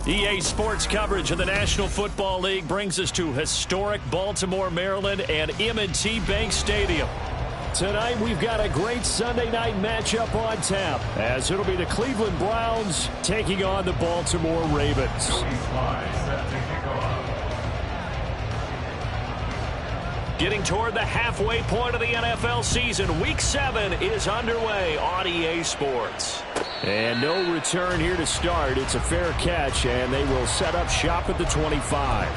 EA Sports coverage of the National Football League brings us to historic Baltimore, Maryland, and M&T Bank Stadium. Tonight, we've got a great Sunday night matchup on tap, as it'll be the Cleveland Browns taking on the Baltimore Ravens. Getting toward the halfway point of the NFL season, Week 7 is underway on EA Sports. And no return here to start. It's a fair catch, and they will set up shop at the 25.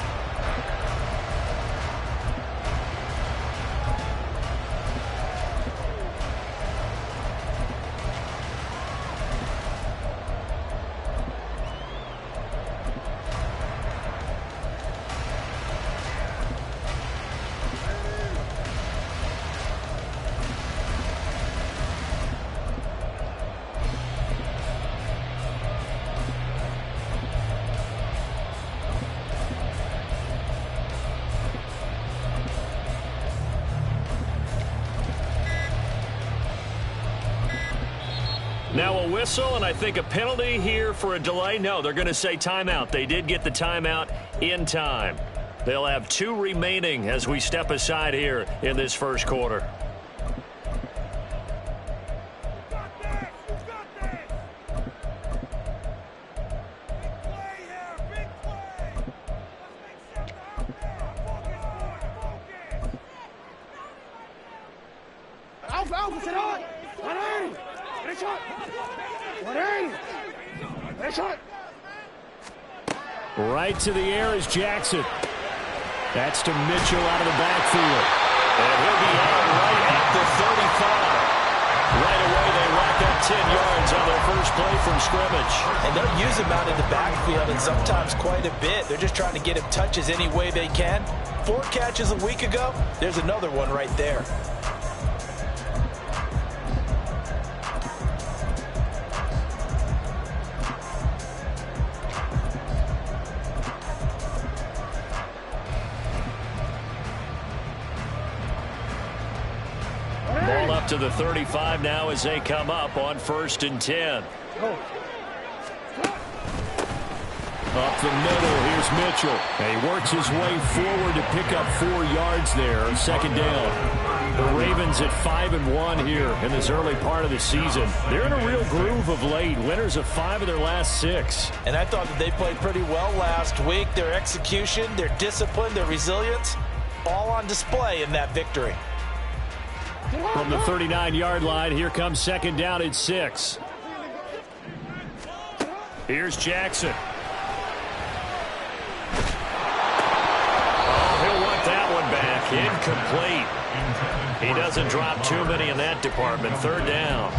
Now a whistle, and I think a penalty here for a delay. No, they're going to say timeout. They did get the timeout in time. They'll have 2 remaining as we step aside here in this first quarter. Right to the air is Jackson. That's to Mitchell out of the backfield. And he'll be out right at the 35. Right away, they rack up 10 yards on their first play from scrimmage. And they'll use him out in the backfield, and sometimes quite a bit. They're just trying to get him touches any way they can. 4 catches a week ago. There's another one right there. Ball up to the 35 now as they come up on 1st and 10. Up the middle, here's Mitchell. And he works his way forward to pick up 4 yards there, 2nd down. The Ravens at 5-1 here in this early part of the season. They're in a real groove of late. Winners of 5 of their last 6. And I thought that they played pretty well last week. Their execution, their discipline, their resilience, all on display in that victory. From the 39-yard line, here comes 2nd down at 6. Here's Jackson. Oh, he'll want that one back. Incomplete. He doesn't drop too many in that department. 3rd down.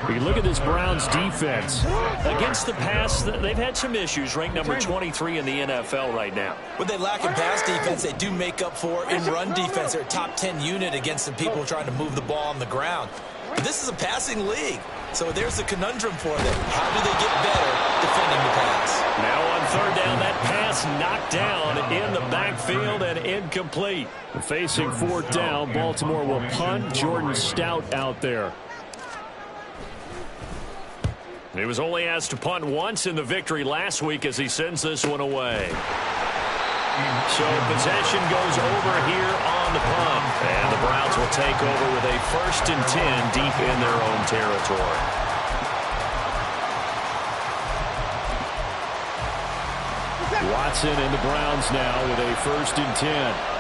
We look at this Browns defense. Against the pass, they've had some issues. Ranked number 23 in the NFL right now. When they lack in pass defense, they do make up for in run defense. They're a top 10 unit against some people trying to move the ball on the ground. But this is a passing league, so there's a conundrum for them. How do they get better defending the pass? Now on 3rd down, that pass knocked down in the backfield and incomplete. Facing 4th down, Baltimore will punt. Jordan Stout out there. He was only asked to punt once in the victory last week as he sends this one away. So possession goes over here on the punt. And the Browns will take over with a 1st and 10 deep in their own territory. Watson and the Browns now with a 1st and 10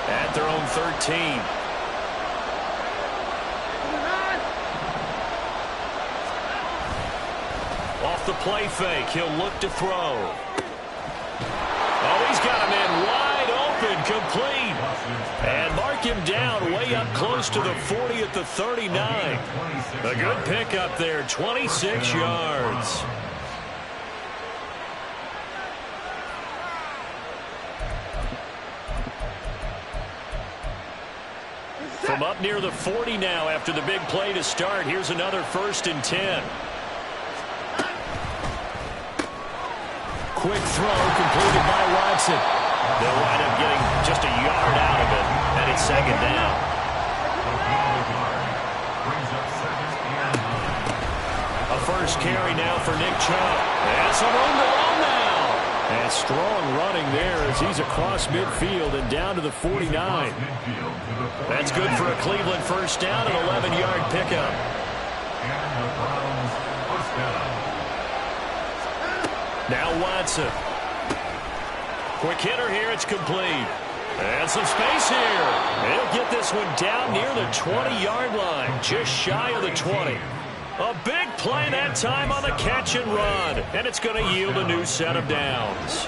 at their own 13. Off the play fake, he'll look to throw. Oh, he's got him in wide open, complete. And mark him down way up close to the 40 at the 39. A good pickup there, 26 yards. From up near the 40 now after the big play to start. Here's another 1st and 10. Quick throw completed by Watson. They'll wind up getting just a yard out of it, and it's 2nd down. A first carry now for Nick Chubb. And some room to run now. And strong running there as he's across midfield and down to the 49. That's good for a Cleveland first down, an 11-yard pickup. Now Watson. Quick hitter here. It's complete. And some space here. He'll get this one down near the 20-yard line, just shy of the 20. A big play that time on the catch and run. And it's going to yield a new set of downs.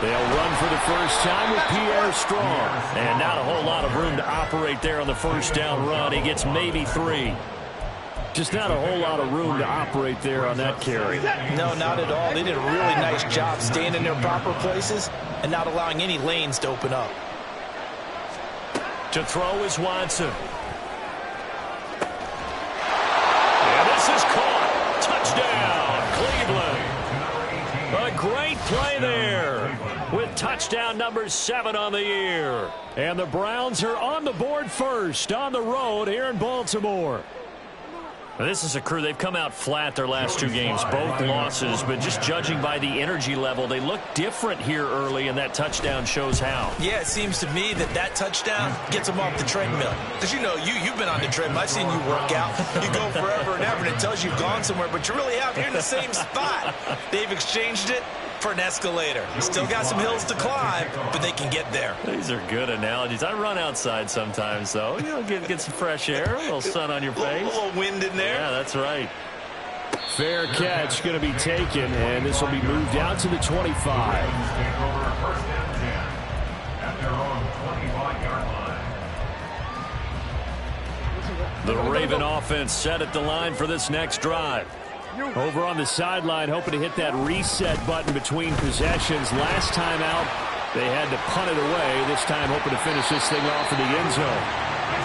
They'll run for the first time with Pierre Strong. And not a whole lot of room to operate there on the first down run. He gets maybe 3. Just not a whole lot of room to operate there on that carry. No, not at all. They did a really nice job staying in their proper places and not allowing any lanes to open up. To throw is Watson. And this is caught. Touchdown, Cleveland. A great play there with touchdown number 7 on the year. And the Browns are on the board first on the road here in Baltimore. This is a crew. They've come out flat their last 2 games, both losses, but just judging by the energy level, they look different here early, and that touchdown shows how. Yeah, it seems to me that touchdown gets them off the treadmill. Because, you've been on the treadmill. I've seen you work out. You go forever and ever, and it tells you you've gone somewhere, but you really have. You're in the same spot. They've exchanged it for an escalator. Still got some hills to climb, but they can get there. These are good analogies. I run outside sometimes, though. Get some fresh air, a little sun on your face. A little wind in there. Yeah, that's right. Fair catch going to be taken, and this will be moved out to the 25. The Raven offense set at the line for this next drive. Over on the sideline, hoping to hit that reset button between possessions. Last time out, they had to punt it away. This time, hoping to finish this thing off in the end zone.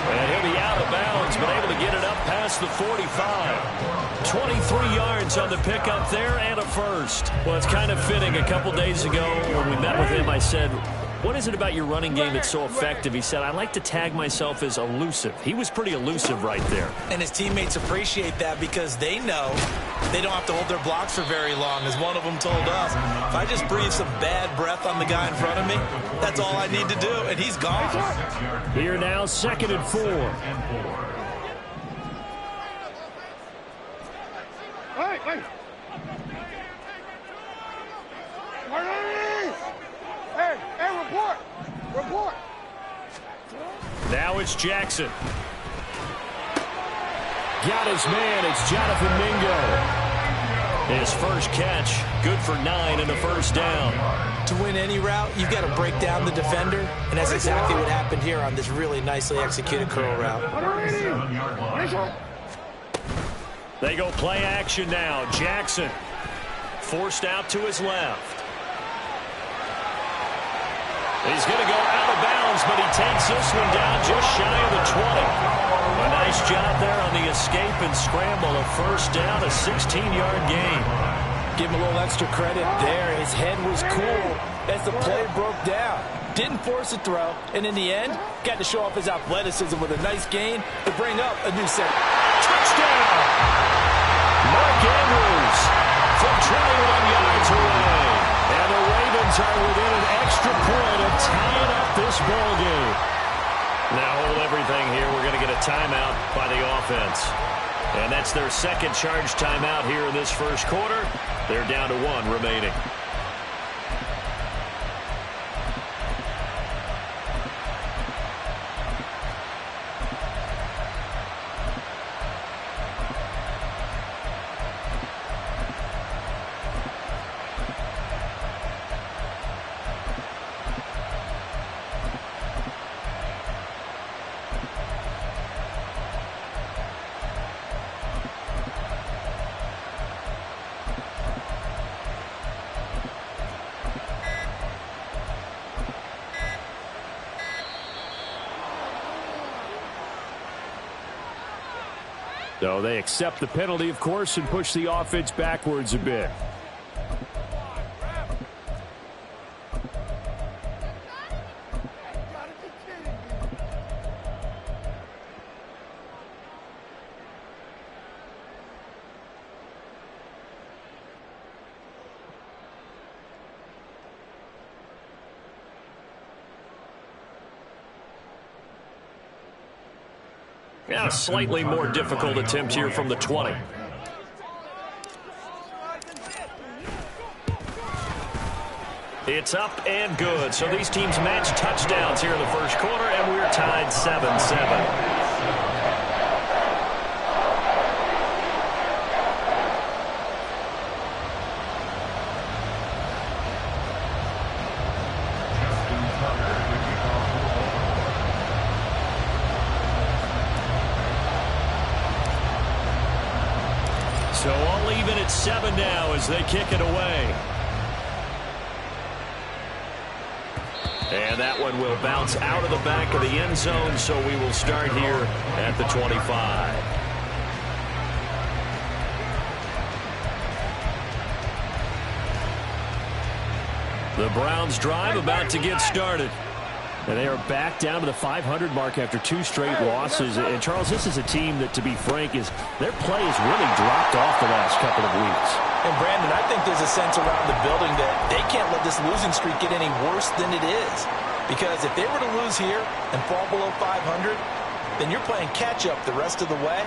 And he'll be out of bounds, but able to get it up past the 45. 23 yards on the pickup there and a first. Well, it's kind of fitting. A couple days ago when we met with him, I said, what is it about your running game that's so effective? He said, I like to tag myself as elusive. He was pretty elusive right there. And his teammates appreciate that because they know they don't have to hold their blocks for very long, as one of them told us. If I just breathe some bad breath on the guy in front of me, that's all I need to do, and he's gone. Here now, 2nd and 4. Hey! Report! Now it's Jackson. Got his man. It's Jonathan Mingo. His first catch, good for 9 and a first down. To win any route, you've got to break down the defender, and that's exactly what happened here on this really nicely executed curl route. They go play action now. Jackson forced out to his left. He's going to go out of bounds, but he takes this one down just shy of the 20. A nice job there on the escape and scramble. A first down, a 16-yard gain. Give him a little extra credit there. His head was cool as the play broke down. Didn't force a throw, and in the end, got to show off his athleticism with a nice gain to bring up a new set. Touchdown! Mark Andrews from 21 yards away. And the Ravens are within an extra point of tying up this ball game. Now hold everything here. We're going to get a timeout by the offense. And that's their second charge timeout here in this first quarter. They're down to 1 remaining. So they accept the penalty, of course, and push the offense backwards a bit. Yeah, a slightly more difficult attempt here from the 20. It's up and good. So these teams match touchdowns here in the first quarter, and we're tied 7-7. So all even at 7 now as they kick it away. And that one will bounce out of the back of the end zone, so we will start here at the 25. The Browns drive about to get started. And they are back down to the 500 mark after 2 straight losses. And, Charles, this is a team that, to be frank, their play has really dropped off the last couple of weeks. And, Brandon, I think there's a sense around the building that they can't let this losing streak get any worse than it is. Because if they were to lose here and fall below 500, then you're playing catch-up the rest of the way.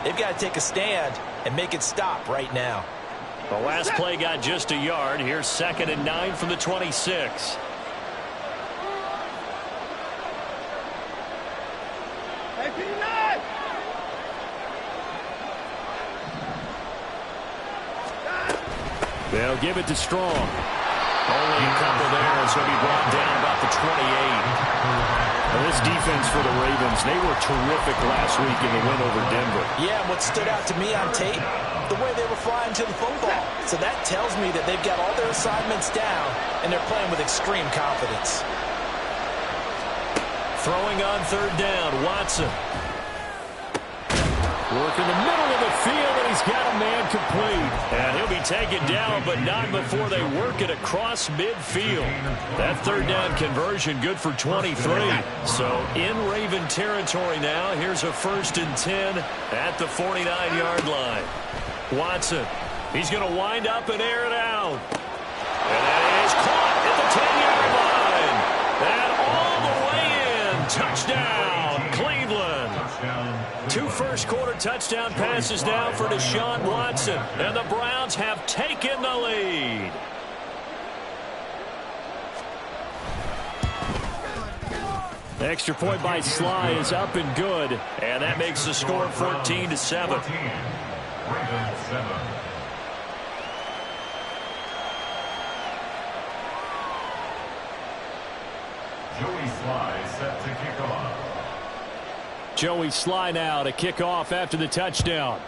They've got to take a stand and make it stop right now. The last play got just a yard. Here's 2nd and 9 from the 26. They'll give it to Strong. Only a couple there, and so he'll be brought down about the 28. Now this defense for the Ravens, they were terrific last week in the win over Denver. Yeah, and what stood out to me on tape, the way they were flying to the football. So that tells me that they've got all their assignments down, and they're playing with extreme confidence. Throwing on 3rd down, Watson. Work in the middle of the field, and he's got a man complete. And he'll be taken down, but not before they work it across midfield. That 3rd down conversion good for 23. So in Raven territory now, here's a 1st and 10 at the 49-yard line. Watson, he's going to wind up and air it out. And that is caught at the 10-yard line. And all the way in. Touchdown, Cleveland. 2 first-quarter touchdown passes now for Deshaun Watson. And the Browns have taken the lead. Extra point by Sly is up and good. And that makes the score 14-7. Joey Sly set to kick off. Joey Sly now to kick off after the touchdown.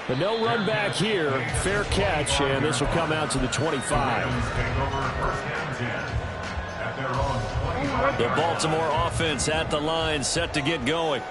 But no run back here. Fair catch, and this will come out to the 25. The Baltimore offense at the line, set to get going.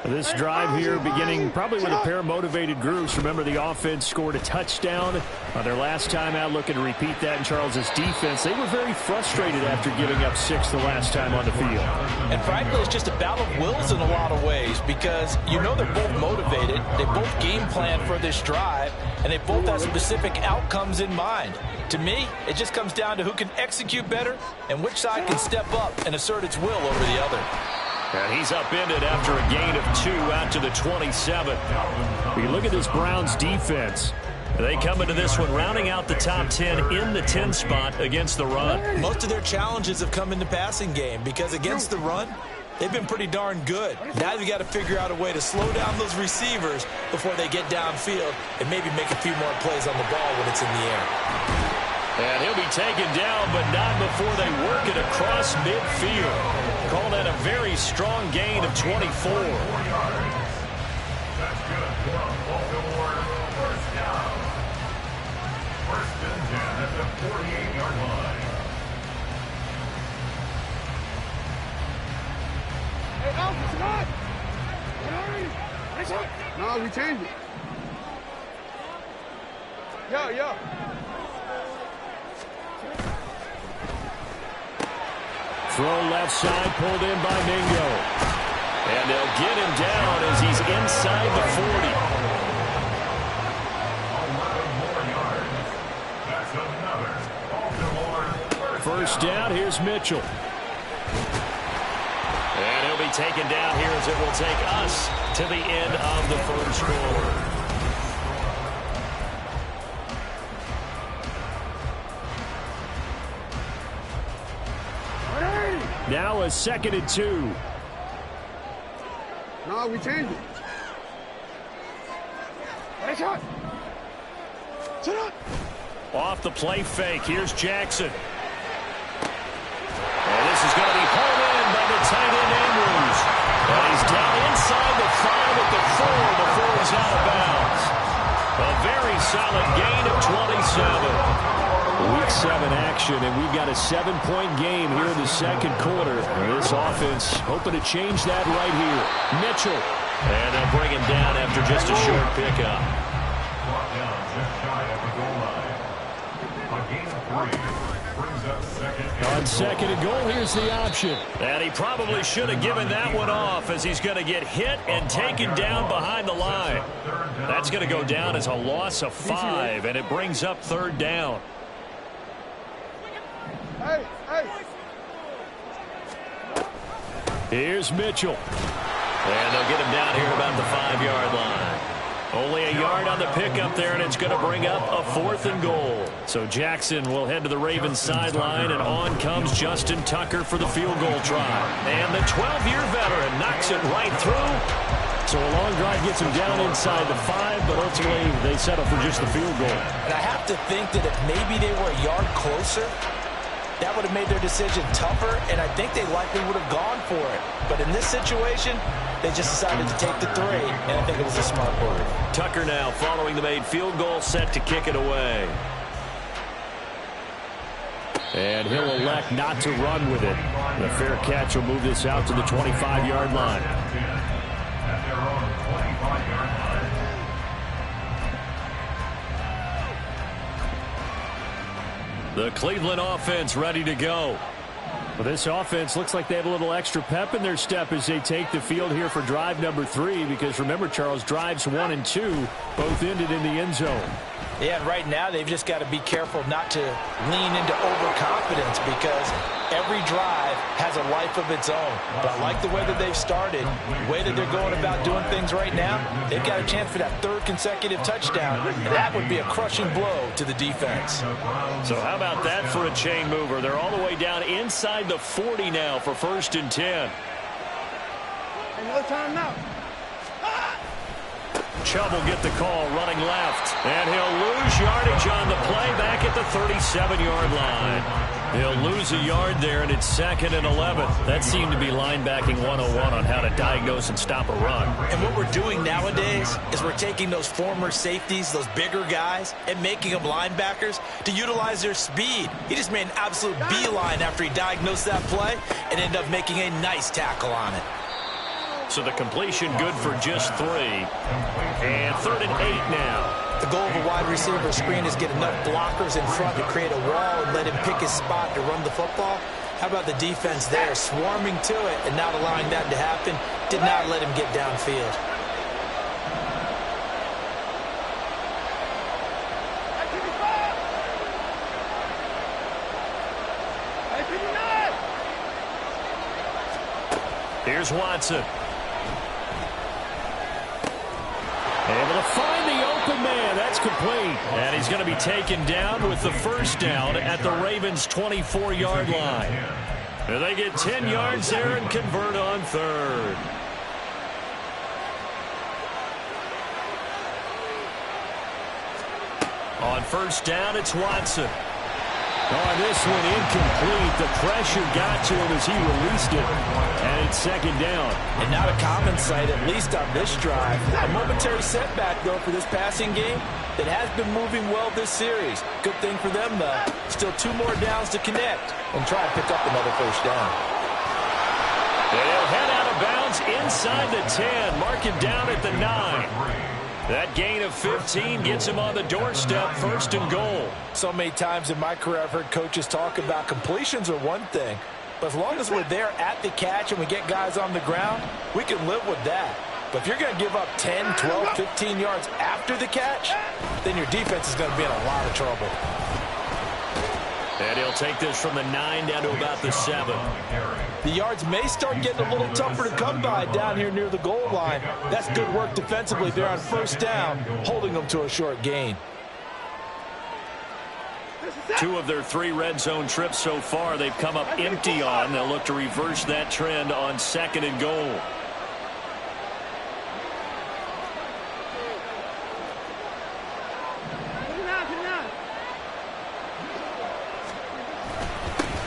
This drive here beginning probably with a pair of motivated groups. Remember, the offense scored a touchdown on their last time out, looking to repeat that in Charles's defense. They were very frustrated after giving up 6 the last time on the field. And frankly, it's just a battle of wills in a lot of ways because you know they're both motivated. They both game plan for this drive, and they both have specific outcomes in mind. To me, it just comes down to who can execute better and which side can step up and assert its will over the other. And he's upended after a gain of 2 out to the 27. We look at this Browns defense. They come into this one rounding out the top 10 in the 10 spot against the run. Most of their challenges have come in the passing game because against the run, they've been pretty darn good. Now they've got to figure out a way to slow down those receivers before they get downfield and maybe make a few more plays on the ball when it's in the air. And he'll be taken down, but not before they work it across midfield. Call that a very strong gain of 24. That's good from Baltimore. First down. 1st and 10 at the 48-yard line. Hey, Alf, it's not. No, we changed it. Yo. Throw left side, pulled in by Mingo. And they'll get him down as he's inside the 40. 11 more yards. That's another. First down, here's Mitchell. And he'll be taken down here as it will take us to the end of the first quarter. Now a 2nd and 2. No, we changed it. Nice shot. Sit up. Off the play fake, here's Jackson. And this is going to be pulled in by the tight end Andrews. And he's down inside the 5 at the 4 before he's out of bounds. A very solid gain of 27. Week 7 action, and we've got a 7-point game here in the second quarter. This offense hoping to change that right here. Mitchell. And they'll bring him down after just a short pickup. Brought down just shy of the goal line. A gain of 3 brings up second. On 2nd and goal, here's the option. And he probably should have given that one off as he's going to get hit and taken down behind the line. That's going to go down as a loss of 5, and it brings up 3rd down. Hey. Here's Mitchell. And they'll get him down here about the 5-yard line. Only a yard on the pickup there, and it's going to bring up a 4th and goal. So Jackson will head to the Ravens sideline, and on comes Justin Tucker for the field goal try. And the 12-year veteran knocks it right through. So a long drive gets him down inside the 5, but ultimately they settle for just the field goal. And I have to think that if maybe they were a yard closer, that would have made their decision tougher, and I think they likely would have gone for it. But in this situation, they just decided to take the 3, and I think it was a smart move. Tucker now following the made field goal, set to kick it away. And he'll elect not to run with it. The fair catch will move this out to the 25-yard line. At their own 25-yard line. The Cleveland offense ready to go. Well, this offense looks like they have a little extra pep in their step as they take the field here for drive number 3, because remember, Charles, drives 1 and 2 both ended in the end zone. Yeah, and right now they've just got to be careful not to lean into overconfidence, because every drive has a life of its own. But I like the way that they've started, the way that they're going about doing things right now. They've got a chance for that 3rd consecutive touchdown, and that would be a crushing blow to the defense. So how about that for a chain mover? They're all the way down inside the 40 now for 1st and 10. Another time now. Chubb will get the call running left, and he'll lose yardage on the play back at the 37-yard line. He'll lose a yard there, and it's 2nd and 11. That seemed to be linebacking 101 on how to diagnose and stop a run. And what we're doing nowadays is we're taking those former safeties, those bigger guys, and making them linebackers to utilize their speed. He just made an absolute beeline after he diagnosed that play and ended up making a nice tackle on it. So the completion good for just 3. And 3rd and 8 now. The goal of a wide receiver screen is get enough blockers in front to create a wall and let him pick his spot to run the football. How about the defense there, swarming to it and not allowing that to happen? Did not let him get downfield. Here's Watson. Able to find the open man. That's complete. And he's going to be taken down with the 1st down at the Ravens' 24-yard line. And they get 10 yards there and convert on 3rd. On 1st down, it's Watson. On this one, incomplete. The pressure got to him as he released it. And it's 2nd down. And not a common sight, at least on this drive. A momentary setback, though, for this passing game that has been moving well this series. Good thing for them, though. Still 2 more downs to connect and try and pick up another 1st down. They'll head out of bounds is inside the 10. Mark him down at the 9. That gain of 15 gets him on the doorstep, 1st and goal. So many times in my career I've heard coaches talk about completions are one thing, but as long as we're there at the catch and we get guys on the ground, we can live with that. But if you're going to give up 10, 12, 15 yards after the catch, then your defense is going to be in a lot of trouble. And he'll take this from the 9 down to about the 7. The yards may start getting a little tougher to come by down here near the goal line. That's good work defensively there on 1st down, holding them to a short gain. 2 of their 3 red zone trips so far they've come up empty on. They'll look to reverse that trend on 2nd and goal.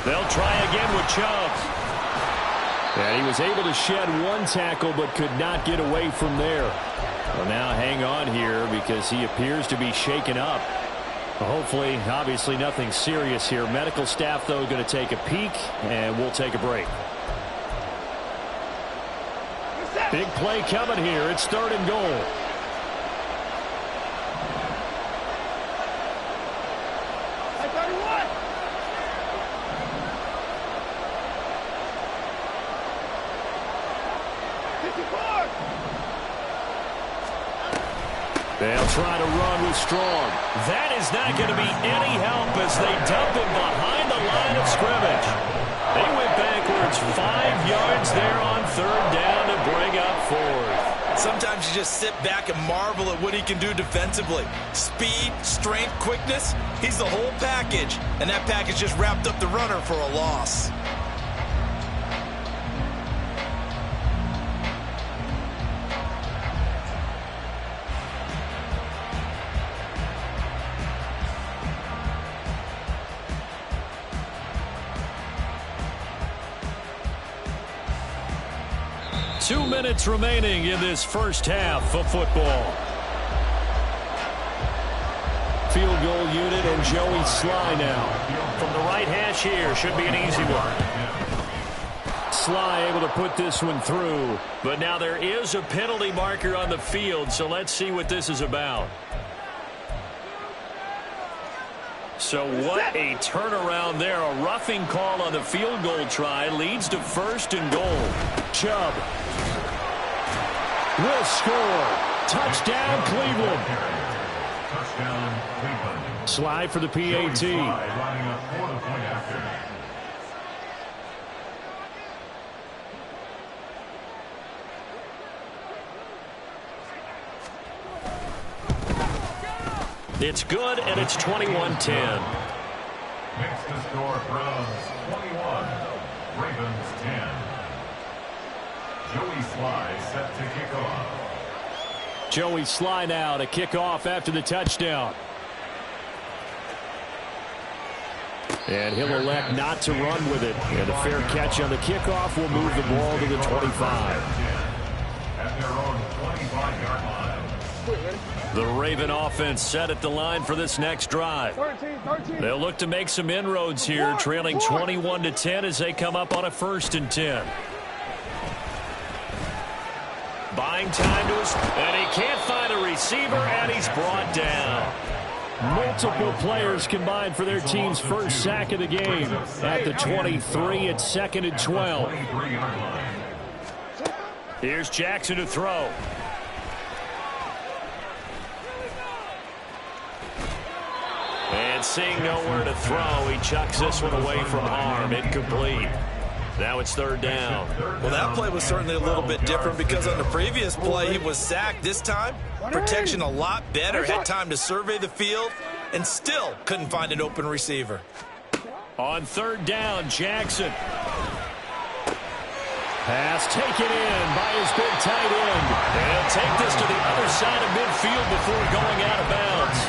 They'll try again with Chubb. And he was able to shed 1 tackle but could not get away from there. Well, now hang on here because he appears to be shaken up. Hopefully, obviously nothing serious here. Medical staff, though, going to take a peek, and we'll take a break. Big play coming here. It's 3rd and goal. They'll try to run with Strong. That is not going to be any help as they dump him behind the line of scrimmage. They went backwards 5 yards there on 3rd down to bring up 4th. Sometimes you just sit back and marvel at what he can do defensively. Speed, strength, quickness, he's the whole package. And that package just wrapped up the runner for a loss. Two minutes remaining in this first half of football. Field goal unit and Joey Sly now. From the right hash here, should be an easy one. Sly able to put this one through, but now there is a penalty marker on the field, so let's see what this is about. So what a turnaround there. A roughing call on the field goal try leads to 1st and goal. Chubb will score. Touchdown, Cleveland. Touchdown, Cleveland. Slide for the PAT. Lining up for the point after. It's good, and it's 21-10. Makes the score Browns 21, Ravens 10. Joey Sly set to kick off. Joey Sly now to kick off after the touchdown. And he'll elect not to run with it. And a fair catch on the kickoff will move the ball to the 25. At their own 25-yard line. The Raven offense set at the line for this next drive. 13. They'll look to make some inroads here, trailing 21-10 as they come up on a 1st and 10. Buying time to his, and he can't find a receiver, and he's brought down. Multiple players combined for their team's first sack of the game. At the 23, it's 2nd and 12. Here's Jackson to throw. And seeing nowhere to throw, he chucks this one away from harm. Incomplete. Now it's 3rd down. Well, that play was certainly a little bit different because on the previous play, he was sacked. This time, protection a lot better. Had time to survey the field and still couldn't find an open receiver. On 3rd down, Jackson. Pass taken in by his big tight end. And take this to the other side of midfield before going out of bounds.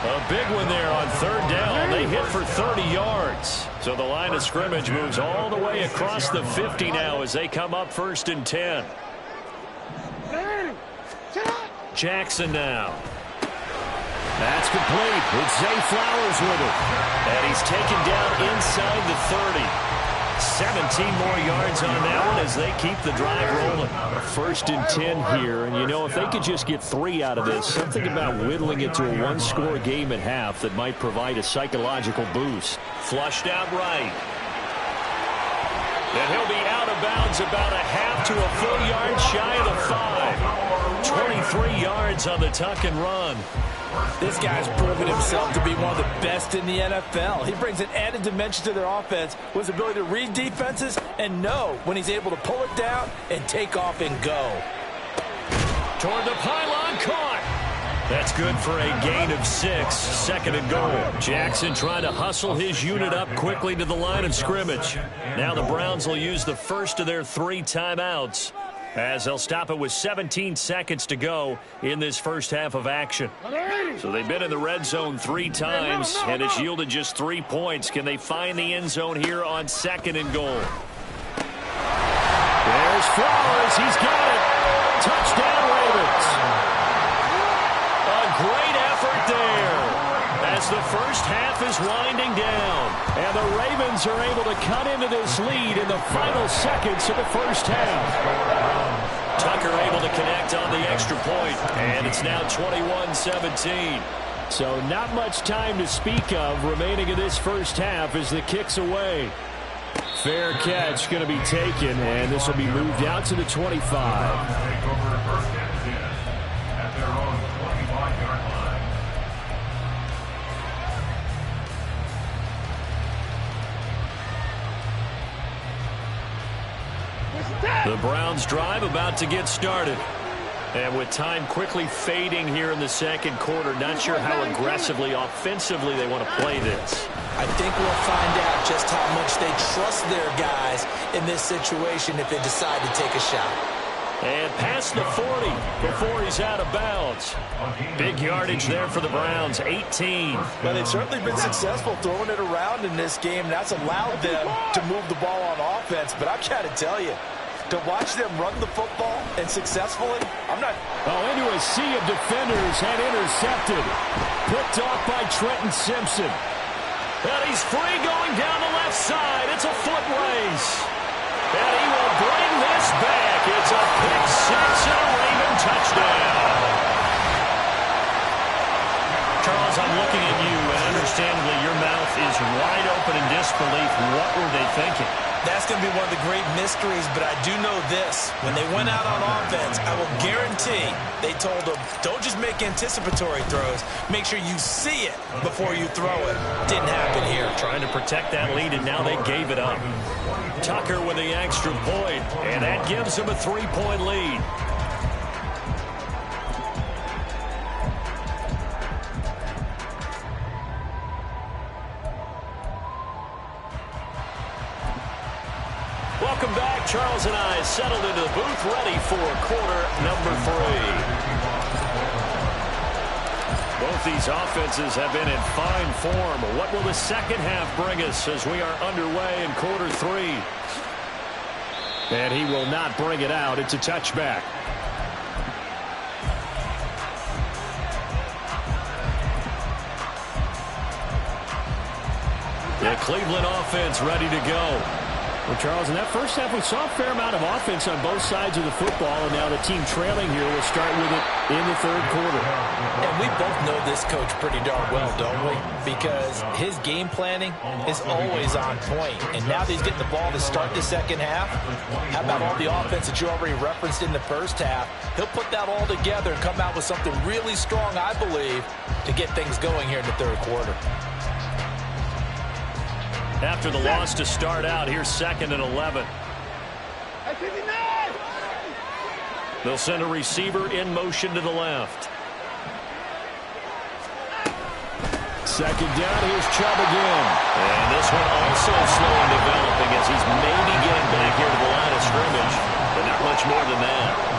A big one there on 3rd down. They hit for 30 yards. So the line of scrimmage moves all the way across the 50 now as they come up 1st and 10. Jackson now. That's complete. It's Zay Flowers with it. And he's taken down inside the 30. 17 more yards on that one as they keep the drive rolling. 1st and 10 here, and you know, if they could just get 3 out of this, something about whittling it to a one-score game at half that might provide a psychological boost. Flushed out right. And he'll be out of bounds about a half to a full yard shy of the 5. 23 yards on the tuck and run. This guy's proven himself to be one of the best in the NFL. He brings an added dimension to their offense with his ability to read defenses and know when he's able to pull it down and take off and go. Toward the pylon, caught. That's good for a gain of 6. 2nd and goal. Jackson trying to hustle his unit up quickly to the line of scrimmage. Now the Browns will use the first of their 3 timeouts, as they'll stop it with 17 seconds to go in this first half of action. So they've been in the red zone 3 times, and it's yielded just 3 points. Can they find the end zone here on 2nd and goal? There's Flowers. He's got it. Touchdown, Ravens. A great effort there as the first half is winding down. And the Ravens are able to cut into this lead in the final seconds of the first half. Tucker able to connect on the extra point, and it's now 21-17. So not much time to speak of remaining in this first half as the kick's away. Fair catch going to be taken, and this will be moved out to the 25. Take over 1st and 10 at their own 25-yard line. The Browns drive about to get started. And with time quickly fading here in the 2nd quarter, not sure how aggressively, offensively they want to play this. I think we'll find out just how much they trust their guys in this situation if they decide to take a shot. And past the 40 before he's out of bounds. Big yardage there for the Browns, 18. But they've certainly been successful throwing it around in this game. That's allowed them to move the ball on offense. But I've got to tell you, to watch them run the football and successfully, I'm not... Oh, into a sea of defenders and intercepted. Picked off by Trenton Simpson. And he's free going down the left side. It's a foot race. And he will bring this back. It's a pick 6 and a Raven touchdown. Charles, I'm looking at you, and understandably your mouth is wide open in disbelief. What were they thinking? That's going to be one of the great mysteries, but I do know this. When they went out on offense, I will guarantee they told them, don't just make anticipatory throws. Make sure you see it before you throw it. Didn't happen here. Trying to protect that lead, and now they gave it up. Tucker with the extra point, and that gives them a 3-point lead. Welcome back. Charles and I settled into the booth, ready for quarter number 3. Both these offenses have been in fine form. What will the second half bring us as we are underway in quarter 3? And he will not bring it out. It's a touchback. The Cleveland offense ready to go. Well, Charles, in that first half, we saw a fair amount of offense on both sides of the football, and now the team trailing here will start with it in the 3rd quarter. And we both know this coach pretty darn well, don't we? Because his game planning is always on point. And now that he's getting the ball to start the second half, how about all the offense that you already referenced in the first half? He'll put that all together and come out with something really strong, I believe, to get things going here in the 3rd quarter. After the loss to start out, here's 2nd and 11. They'll send a receiver in motion to the left. 2nd down, here's Chubb again. And this one also slow in developing as he's maybe getting back here to the line of scrimmage, but not much more than that.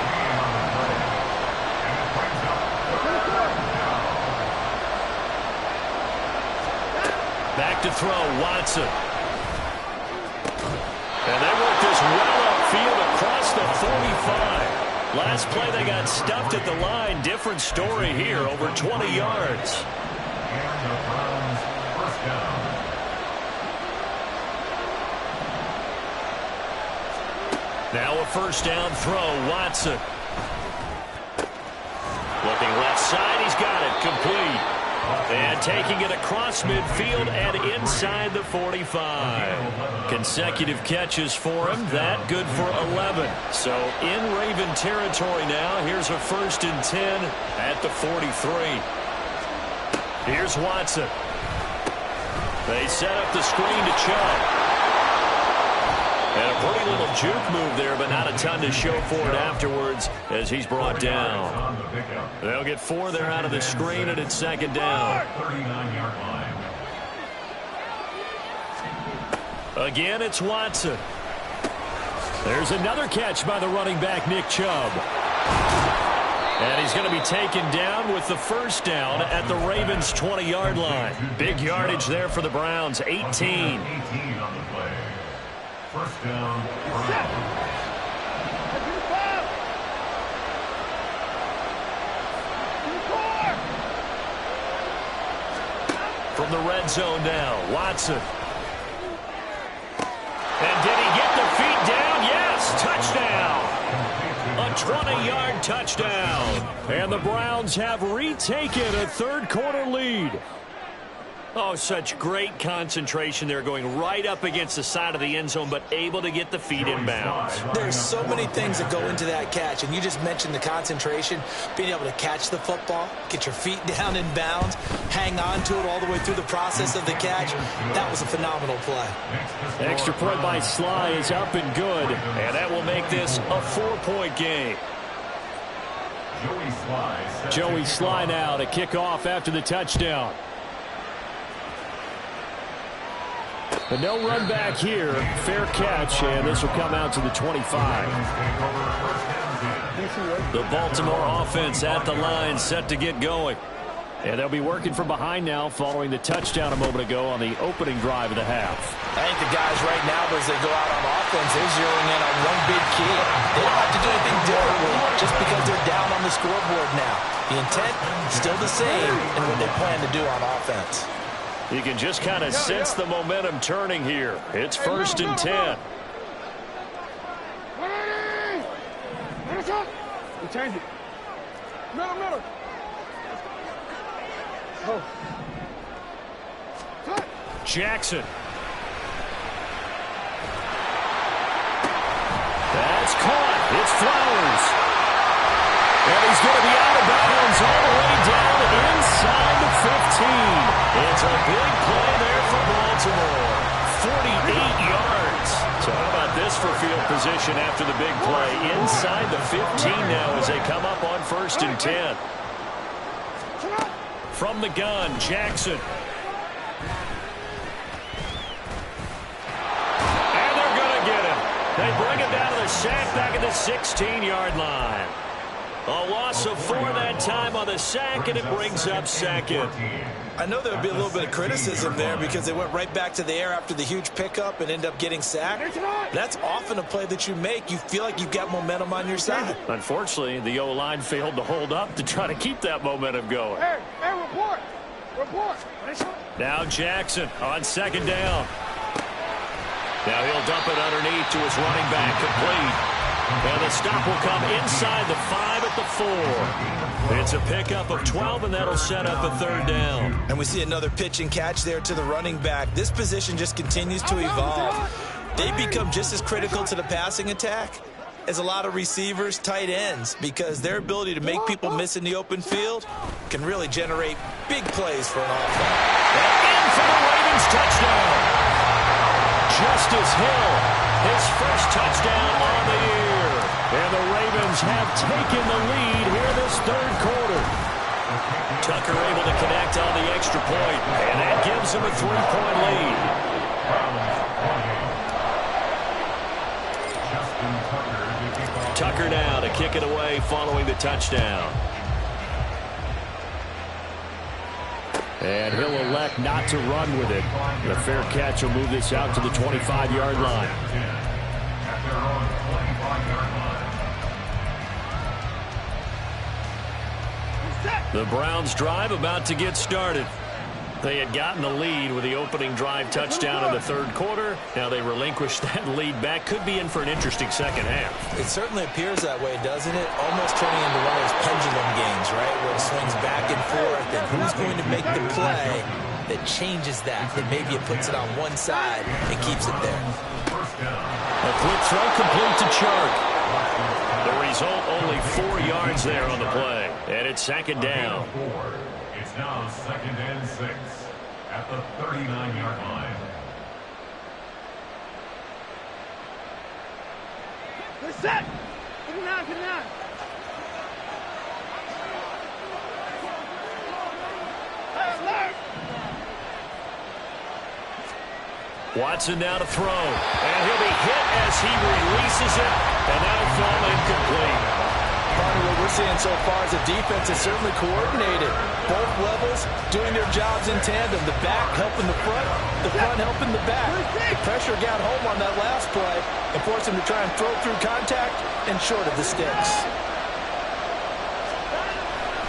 Back to throw, Watson. And they work this well upfield across the 45. Last play they got stuffed at the line. Different story here, over 20 yards. And the Browns first down. Now a first down throw, Watson. Looking left side, he's got it, complete. And taking it across midfield and inside the 45. Consecutive catches for him. That good for 11. So in Raven territory now. Here's a 1st and 10 at the 43. Here's Watson. They set up the screen to Chubb. And a pretty little juke move there, but not a ton to show for it afterwards as he's brought down. They'll get 4 there out of the screen, and it's 2nd down. 39-yard line. Again, it's Watson. There's another catch by the running back, Nick Chubb. And he's going to be taken down with the first down at the Ravens' 20-yard line. Big yardage there for the Browns, 18. 18 on the play. First down, Browns. From the red zone now, Watson. And did he get the feet down? Yes, touchdown. A 20-yard touchdown. And the Browns have retaken a third-quarter lead. Oh, such great concentration there, going right up against the side of the end zone, but able to get the feet in bounds. There's so many things that go into that catch, and you just mentioned the concentration, being able to catch the football, get your feet down in bounds, hang on to it all the way through the process of the catch. That was a phenomenal play. Extra point by Sly is up and good, and that will make this a 4-point game. Joey Sly now to kick off after the touchdown. But no run back here. Fair catch, and this will come out to the 25. The Baltimore offense at the line, set to get going. And they'll be working from behind now following the touchdown a moment ago on the opening drive of the half. I think the guys right now, as they go out on offense, they're zeroing in on one big key. They don't have to do anything differently just because they're down on the scoreboard now. The intent, still the same in what they plan to do on offense. You can just kind of sense the momentum turning here. It's 1st and 10. We change it. Middle. Oh. Jackson. That's caught. It's Flowers. And he's going to be out of bounds all the way down inside the 15. It's a big play there for Baltimore. 48 yards. So how about this for field position after the big play? Inside the 15 now as they come up on 1st and 10. From the gun, Jackson. And they're going to get him. They bring it down to the sack back at the 16-yard line. A loss of 4 that time on the sack, and it brings up 2nd. I know there would be a little bit of criticism there because they went right back to the air after the huge pickup and end up getting sacked. That's often a play that you make. You feel like you've got momentum on your side. Unfortunately, the O-line failed to hold up to try to keep that momentum going. Hey, report. Now Jackson on 2nd down. Now he'll dump it underneath to his running back, complete. And the stop will come inside the 5 at the 4. It's a pickup of 12, and that'll set up a 3rd down. And we see another pitch and catch there to the running back. This position just continues to evolve. They become just as critical to the passing attack as a lot of receivers, tight ends, because their ability to make people miss in the open field can really generate big plays for an offense. And in for the Ravens touchdown. Justice Hill, his first touchdown on the year. And the Ravens have taken the lead here this 3rd quarter. Tucker able to connect on the extra point, and that gives him a 3-point lead. Tucker now to kick it away following the touchdown. And he'll elect not to run with it. The fair catch will move this out to the 25-yard line. The Browns drive about to get started. They had gotten the lead with the opening drive touchdown in the third quarter. Now they relinquished that lead back. Could be in for an interesting second half. It certainly appears that way, doesn't it? Almost turning into one of those pendulum games, right? Where it swings back and forth, and who's going to make the play that changes that maybe it puts it on one side and keeps it there. A quick throw complete to Chark. The result, only 4 yards there on the play. And it's second down. It's now 2nd and 6 at the 39-yard line. Good set. Get it out, get it out. Watson now to throw. And he'll be hit as he releases it. And that'll fall incomplete. Partner, what we're seeing so far is the defense is certainly coordinated. Both levels doing their jobs in tandem. The back helping the front helping the back. The pressure got home on that last play and forced him to try and throw through contact and short of the sticks.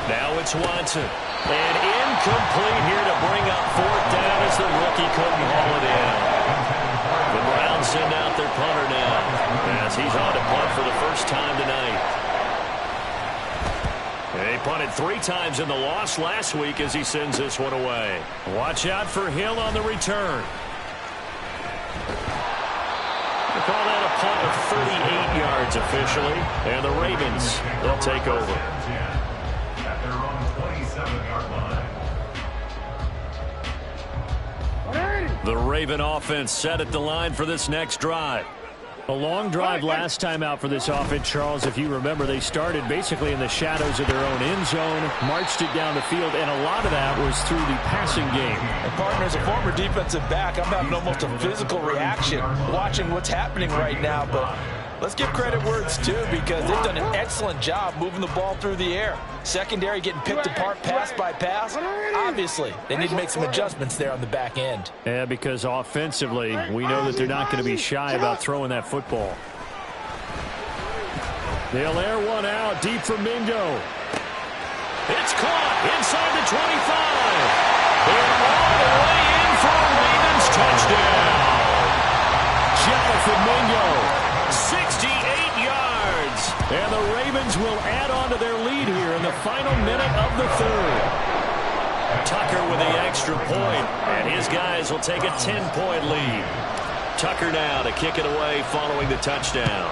Now it's Watson. And incomplete here to bring up 4th down as the rookie couldn't haul it in. The Browns send out their punter now as he's on to punt for the first time tonight. They punted 3 times in the loss last week as he sends this one away. Watch out for Hill on the return. They call that a punt of 38 yards officially. And the Ravens, they'll take over. At their own 27-yard line. The Raven offense set at the line for this next drive. A long drive last time out for this offense, Charles. If you remember, they started basically in the shadows of their own end zone, marched it down the field, and a lot of that was through the passing game. And partner, as a former defensive back, I'm having almost a physical reaction watching what's happening right now. But let's give credit where it's due because they've done an excellent job moving the ball through the air. Secondary getting picked apart pass by pass. Obviously, they need to make some adjustments there on the back end. Yeah, because offensively, we know that they're not going to be shy about throwing that football. They'll air one out deep for Mingo. It's caught inside the 25. They're all the way in for a Ravens touchdown. Jonathan Mingo, 68 yards. And the Ravens will add on to their lead here in the final minute of the third. Tucker with the extra point, and his guys will take a 10-point lead. Tucker now to kick it away following the touchdown.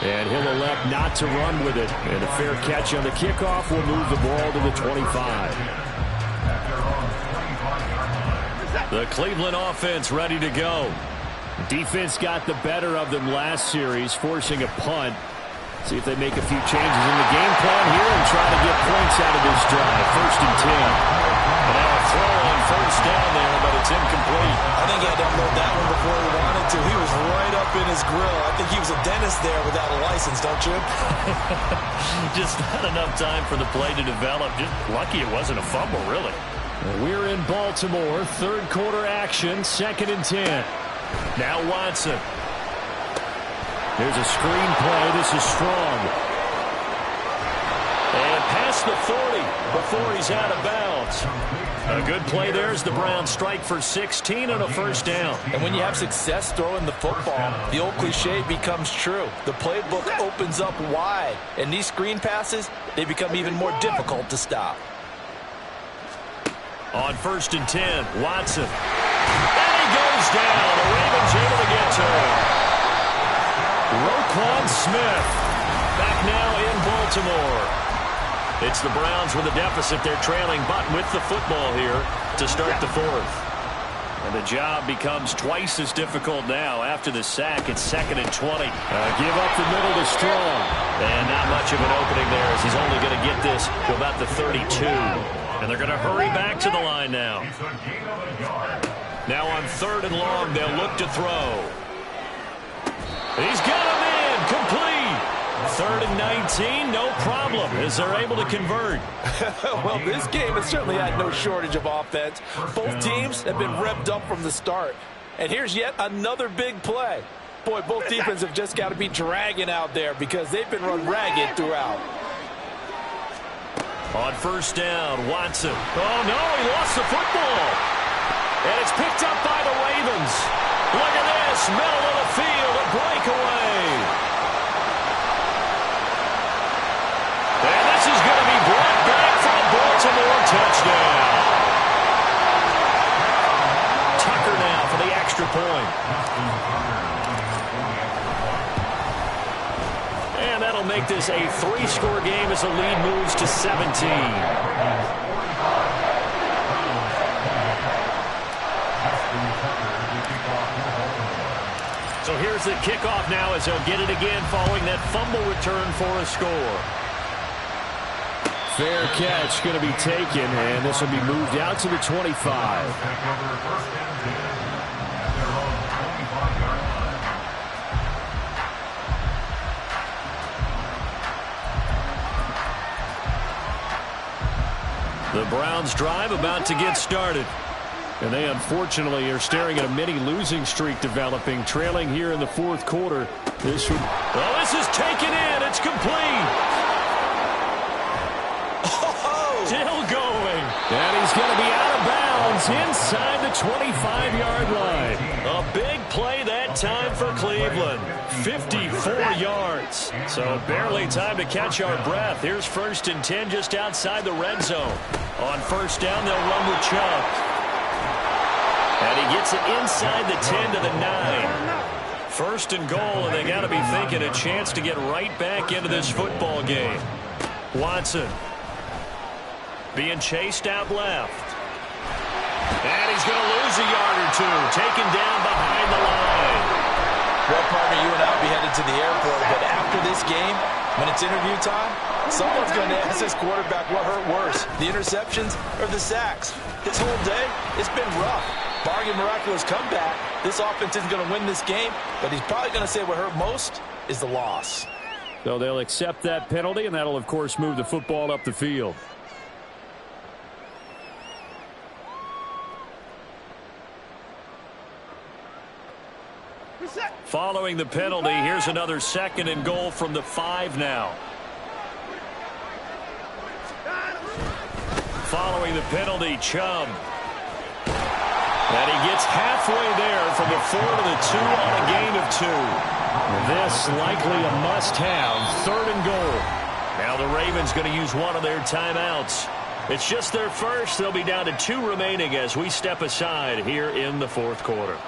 And he'll elect not to run with it. And a fair catch on the kickoff will move the ball to the 25. The Cleveland offense ready to go. Defense got the better of them last series, forcing a punt. See if they make a few changes in the game plan here and try to get points out of this drive. 1st and 10. And now a throw on 1st down there, but it's incomplete. I think he had to unload that one before he wanted to. He was right up in his grill. I think he was a dentist there without a license, don't you? Just not enough time for the play to develop. Just lucky it wasn't a fumble, really. We're in Baltimore. 3rd quarter action. 2nd and 10. Now Watson. There's a screen play. This is strong. And past the 40 before he's out of bounds. A good play there as the Browns strike for 16 and a 1st down. And when you have success throwing the football, the old cliche becomes true. The playbook opens up wide. And these screen passes, they become even more difficult to stop. On 1st and 10, Watson. And he goes down. The Ravens able to get to him. Roquan Smith back now in Baltimore. It's the Browns with a deficit. They're trailing, but with the football here to start the 4th. And the job becomes twice as difficult now after the sack. It's 2nd and 20. Give up the middle to Strong. And not much of an opening there as he's only going to get this to about the 32. And they're going to hurry back to the line now. Now on 3rd and long, they'll look to throw. He's got him in, complete. 3rd and 19, no problem, as they're able to convert. Well, this game has certainly had no shortage of offense. Both teams have been revved up from the start. And here's yet another big play. Boy, both defenses have just got to be dragging out there because they've been run ragged throughout. On first down, Watson. Oh, no, he lost the football. And it's picked up by the Ravens. Look at this, middle of the field, a breakaway. And this is going to be brought back for a Baltimore touchdown. Tucker now for the extra point. And that'll make this a 3-score game as the lead moves to 17. So here's the kickoff now as they'll get it again following that fumble return for a score. Fair catch going to be taken, and this will be moved out to the 25. The Browns drive about to get started. And they unfortunately are staring at a mini losing streak developing, trailing here in the fourth quarter. This is taken in. It's complete. Still going. And he's going to be out of bounds inside the 25-yard line. A big play that time for Cleveland. 54 yards. So barely time to catch our breath. Here's 1st and 10 just outside the red zone. On first down, they'll run with Chubb. And he gets it inside the 10 to the 9. 1st and goal, and they got to be thinking a chance to get right back into this football game. Watson being chased out left. And he's going to lose a yard or two, taken down behind the line. Well, partner, you and I will be headed to the airport, but after this game, when it's interview time, someone's going to ask this quarterback what hurt worse, the interceptions or the sacks. His whole day, it's been rough. Barring a miraculous comeback, this offense isn't going to win this game, but he's probably going to say what hurt most is the loss. So they'll accept that penalty, and that'll, of course, move the football up the field. Following the penalty, here's another 2nd and goal from the 5 now. Following the penalty, Chubb. And he gets halfway there from the 4 to the 2 on a gain of 2. This likely a must-have, 3rd and goal. Now the Ravens going to use one of their timeouts. It's just their first. They'll be down to 2 remaining as we step aside here in the 4th quarter.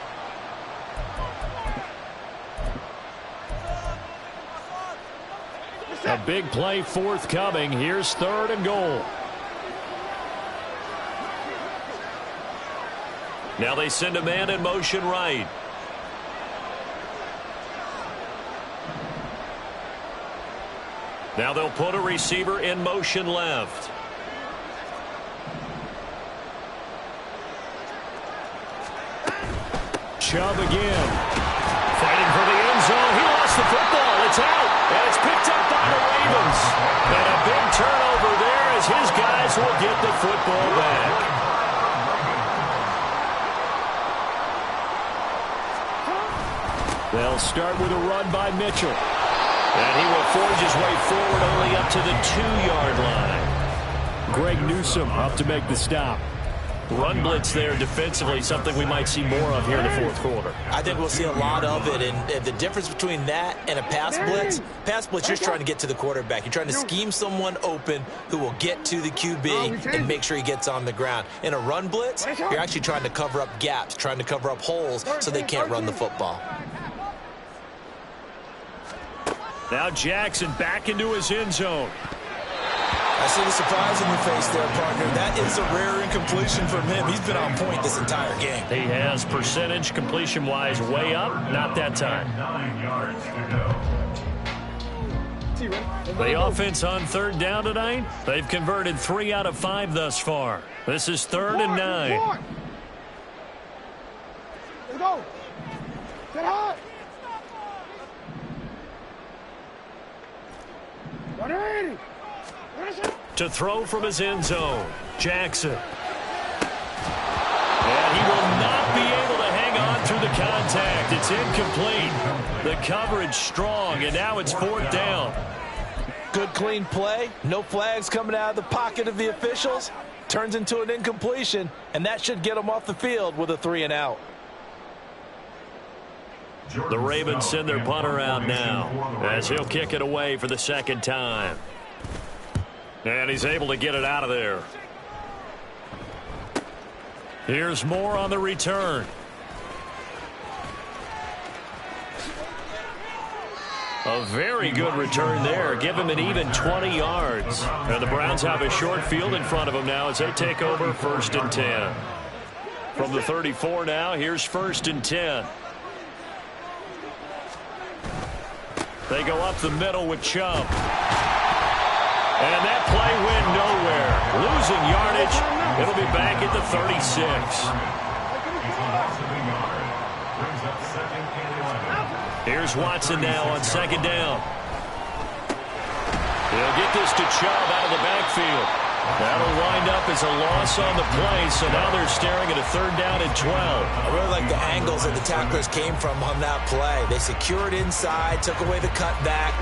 A big play forthcoming. Here's 3rd and goal. Now they send a man in motion right. Now they'll put a receiver in motion left. Chubb again. Fighting for the end zone. He lost the football. It's out. And it's picked up by the Ravens. And a big turnover there as his guys will get the football back. They'll start with a run by Mitchell. And he will forge his way forward only up to the 2-yard line. Greg Newsome up to make the stop. Run blitz there defensively, something we might see more of here in the 4th quarter. I think we'll see a lot of it, and the difference between that and a pass blitz, you're just trying to get to the quarterback. You're trying to scheme someone open who will get to the QB and make sure he gets on the ground. In a run blitz, you're actually trying to cover up gaps, trying to cover up holes so they can't run the football. Now Jackson back into his end zone. I see the surprise in your face there, partner. That is a rare incompletion from him. He's been on point this entire game. He has percentage completion-wise way up. Not that time. 9 yards to go. The offense on 3rd down tonight, they've converted 3 out of 5 thus far. This is 3rd and 9. Let's go. Get hot. To throw from his end zone, Jackson. And he will not be able to hang on through the contact. It's incomplete. The coverage strong, and now it's 4th down. Good, clean play. No flags coming out of the pocket of the officials. Turns into an incompletion, and that should get them off the field with a 3-and-out. The Ravens send their punter out now as he'll kick it away for the second time. And he's able to get it out of there. Here's more on the return. A very good return there. Give him an even 20 yards. And the Browns have a short field in front of them now as they take over 1st and 10. From the 34 now, here's 1st and 10. They go up the middle with Chubb. And that play went nowhere. Losing yardage. It'll be back at the 36. Here's Watson now on 2nd down. He'll get this to Chubb out of the backfield. That'll wind up as a loss on the play, so now they're staring at a 3rd down and 12. I really like the angles that the tacklers came from on that play. They secured inside, took away the cutback.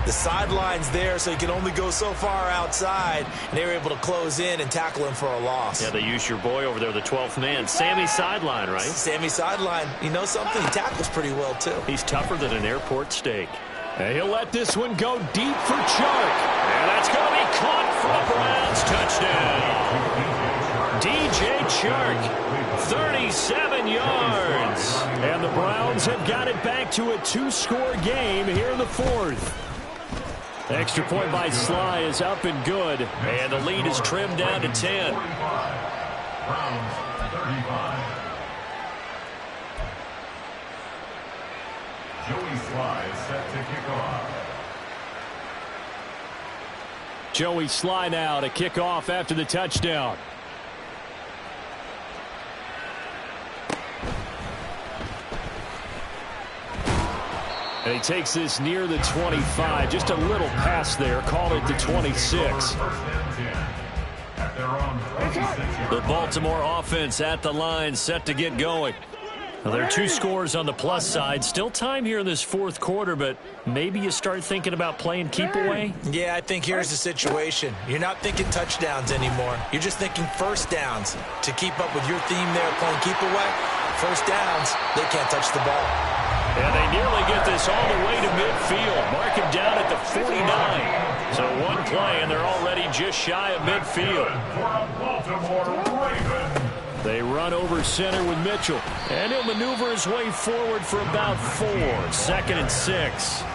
The sideline's there, so you can only go so far outside, and they were able to close in and tackle him for a loss. Yeah, they used your boy over there, the 12th man. Sammy Sideline, right? Sammy Sideline. You know something? He tackles pretty well, too. He's tougher than an airport steak. And he'll let this one go deep for Chark. And that's going to be caught for a Browns touchdown. DJ Chark, 37 yards. And the Browns have got it back to a 2-score game here in the 4th. Extra point by Sly is up and good. And the lead is trimmed down to 10. Browns 35. Joey Sly is set to kick off. Joey Sly now to kick off after the touchdown. And he takes this near the 25. Just a little pass there. Call it the 26. The Baltimore offense at the line, set to get going. Well, there are 2 scores on the plus side. Still time here in this 4th quarter, but maybe you start thinking about playing keep away? Yeah, I think here's the situation. You're not thinking touchdowns anymore. You're just thinking 1st downs. To keep up with your theme there, playing keep away, 1st downs, they can't touch the ball. And they nearly get this all the way to midfield. Mark him down at the 49. So one play, and they're already just shy of midfield. They run over center with Mitchell. And he'll maneuver his way forward for about 4. 2nd and 6. I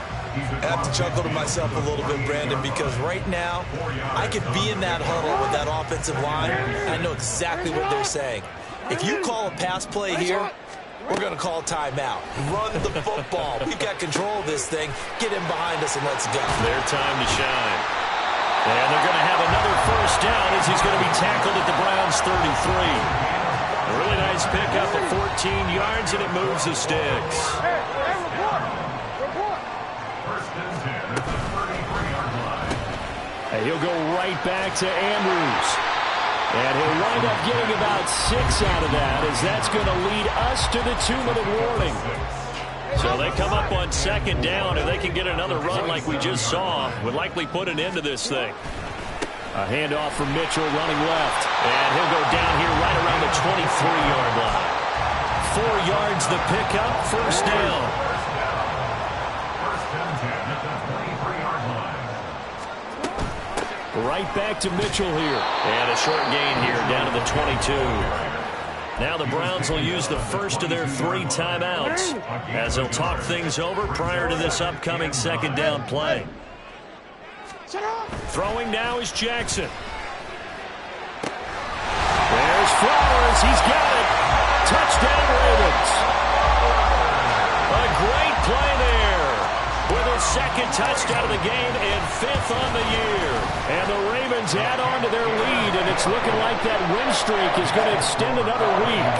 have to chuckle to myself a little bit, Brandon, because right now I could be in that huddle with that offensive line. I know exactly what they're saying. If you call a pass play here, we're going to call timeout. Run the football. We've got control of this thing. Get in behind us and let's go. Their time to shine. And they're going to have another 1st down as he's going to be tackled at the Browns 33. A really nice pickup of 14 yards, and it moves the sticks. And he'll go right back to Andrews. And he'll wind up getting about 6 out of that, as that's going to lead us to the 2-minute warning. So they come up on 2nd down, and they can get another run like we just saw. Would likely put an end to this thing. A handoff from Mitchell running left. And he'll go down here right around the 23-yard line. 4 yards the pickup, 1st down. 1st and 10 at the 23-yard line. Right back to Mitchell here. And a short gain here down to the 22. Now the Browns will use the first of their 3 timeouts as they'll talk things over prior to this upcoming 2nd down play. Throwing now is Jackson. There's Flowers. He's got it. Touchdown, Ravens. A great play there with his 2nd touchdown of the game and 5th on the year. And the Ravens add on to their lead, and it's looking like that win streak is going to extend another week.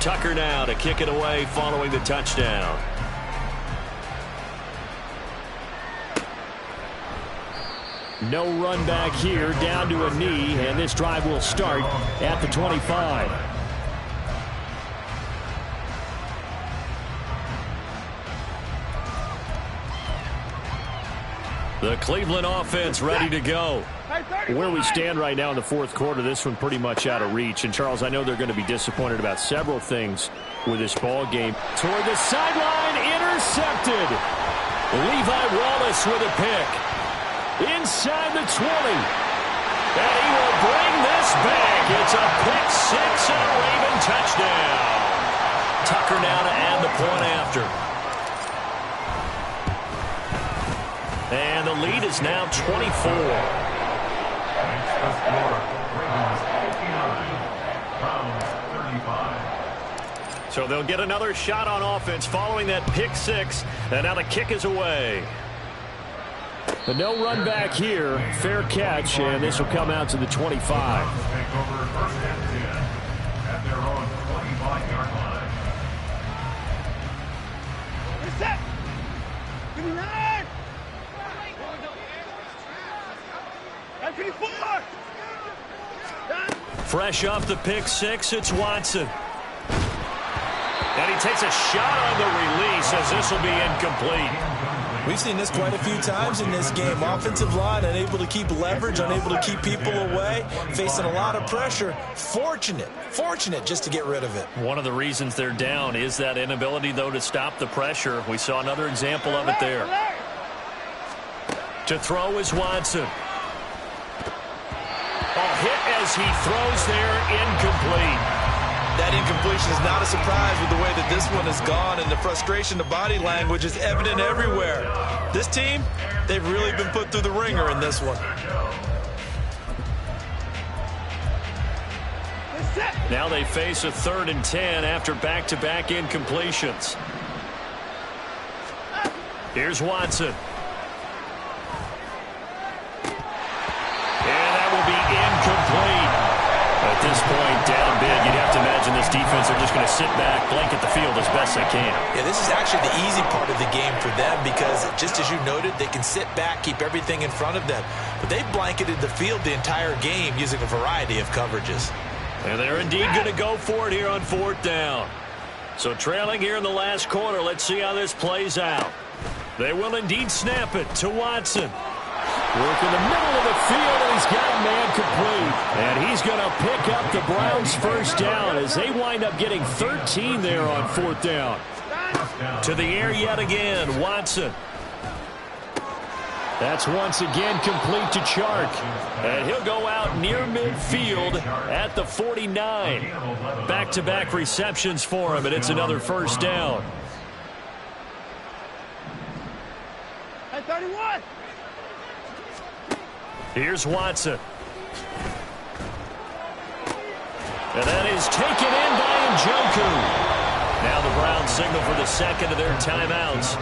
Tucker now to kick it away following the touchdown. No run back here, down to a knee, and this drive will start at the 25. The Cleveland offense ready to go. Where we stand right now in the fourth quarter, this one pretty much out of reach. And, Charles, I know they're going to be disappointed about several things with this ball game. Toward the sideline, intercepted. Levi Wallace with a pick. Inside the 20. And he will bring this back. It's a pick six and a Raven touchdown. Tucker now to add the point after. And the lead is now 24. So they'll get another shot on offense following that pick six. And now the kick is away. But no run back here. Fair catch, and this will come out to the 25. Reset. Give me that. Fresh off the pick six, it's Watson. And he takes a shot on the release as this will be incomplete. We've seen this quite a few times in this game. Offensive line unable to keep leverage, unable to keep people away, facing a lot of pressure. Fortunate just to get rid of it. One of the reasons they're down is that inability, though, to stop the pressure. We saw another example of it there. To throw is Watson. A hit as he throws there, incomplete. That incompletion is not a surprise with the way that this one has gone, and the frustration, the body language is evident everywhere. This team, they've really been put through the ringer in this one. Now they face a 3rd and 10 after back-to-back incompletions. Here's Watson. And that will be incomplete. At this point, down big, you'd have to imagine this defense are just going to sit back, blanket the field as best they can. Yeah, this is actually the easy part of the game for them because, just as you noted, they can sit back, keep everything in front of them. But they've blanketed the field the entire game using a variety of coverages. And they're indeed going to go for it here on 4th down. So trailing here in the last quarter, let's see how this plays out. They will indeed snap it to Watson. Work in the middle of the field, and he's got a man complete. And he's going to pick up the Browns' first down as they wind up getting 13 there on 4th down. To the air yet again, Watson. That's once again complete to Chark. And he'll go out near midfield at the 49. Back-to-back receptions for him, and it's another first down. At 31. Here's Watson. And that is taken in by Njoku. Now the Browns signal for the second of their timeouts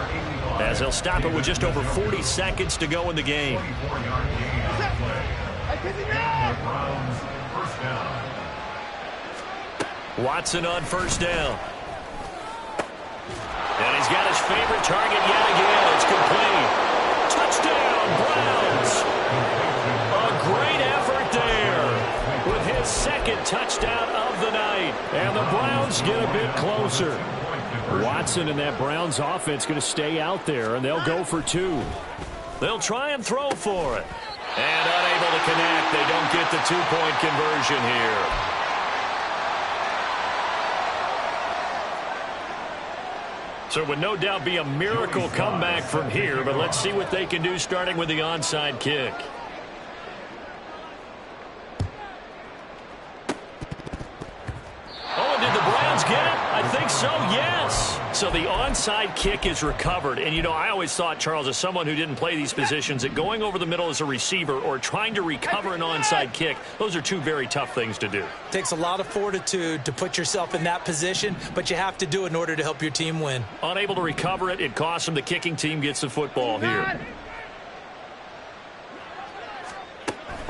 as they'll stop it with just over 40 seconds to go in the game. Watson on first down. And he's got his favorite target yet again. It's complete. Touchdown, Browns. A great effort there with his second touchdown of the night. And the Browns get a bit closer. Watson and that Browns offense going to stay out there, and they'll go for 2. They'll try and throw for it. And unable to connect. They don't get the 2-point conversion here. So it would no doubt be a miracle comeback from here, but let's see what they can do starting with the onside kick. Oh, and did the Browns get it? I think so, yes. So the onside kick is recovered. And, you know, I always thought, Charles, as someone who didn't play these positions, that going over the middle as a receiver or trying to recover an onside kick, those are 2 very tough things to do. Takes a lot of fortitude to put yourself in that position, but you have to do it in order to help your team win. Unable to recover it, it costs them. The kicking team gets the football here.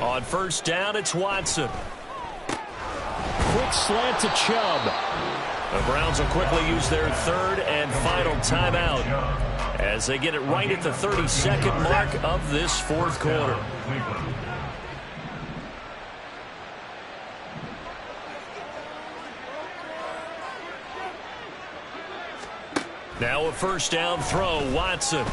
On first down, it's Watson. Quick slant to Chubb. The Browns will quickly use their 3rd and final timeout as they get it right at the 32nd mark of this 4th quarter. Now a first down throw, Watson.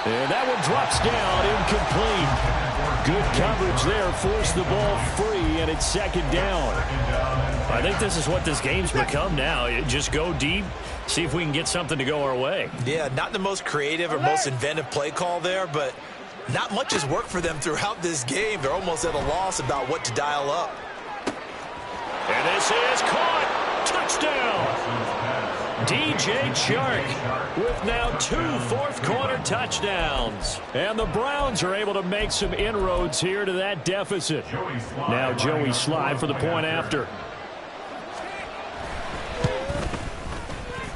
And that one drops down, incomplete. Good coverage there, forced the ball free, and it's second down. I think this is what this game's become now. Just go deep, see if we can get something to go our way. Yeah, not the most creative or most inventive play call there, but not much has worked for them throughout this game. They're almost at a loss about what to dial up. And this is caught. Touchdown. DJ Chark with now 2 fourth-quarter touchdowns. And the Browns are able to make some inroads here to that deficit. Now Joey Slye for the point after.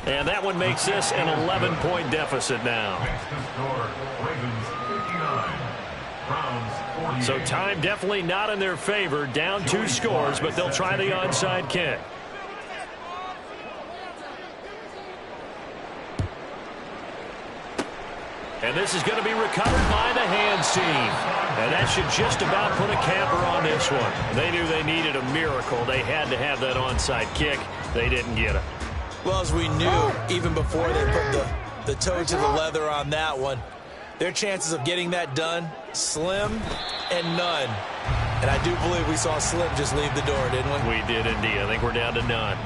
And that one makes this an 11-point deficit now. So time definitely not in their favor. Down 2 scores, but they'll try the onside kick. And this is going to be recovered by the hands team. And that should just about put a capper on this one. They knew they needed a miracle. They had to have that onside kick. They didn't get it. Well, as we knew, even before they put the toe to the leather on that one, their chances of getting that done, slim and none. And I do believe we saw Slim just leave the door, didn't we? We did indeed. I think we're down to none.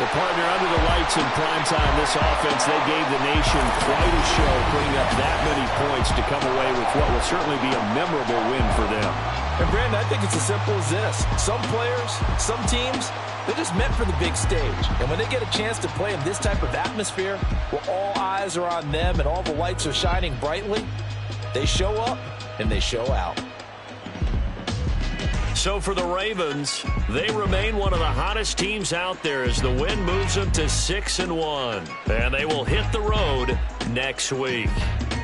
Partner, under the lights in primetime, this offense, they gave the nation quite a show, putting up that many points to come away with what will certainly be a memorable win for them. And, Brandon, I think it's as simple as this. Some players, some teams, they're just meant for the big stage. And when they get a chance to play in this type of atmosphere, where all eyes are on them and all the lights are shining brightly, they show up and they show out. So for the Ravens, they remain one of the hottest teams out there as the win moves them to 6-1. And they will hit the road next week.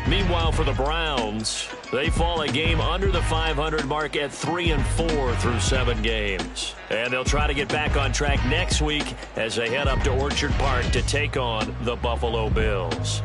Meanwhile, for the Browns, they fall a game under the 500 mark at 3-4 through 7 games. And they'll try to get back on track next week as they head up to Orchard Park to take on the Buffalo Bills.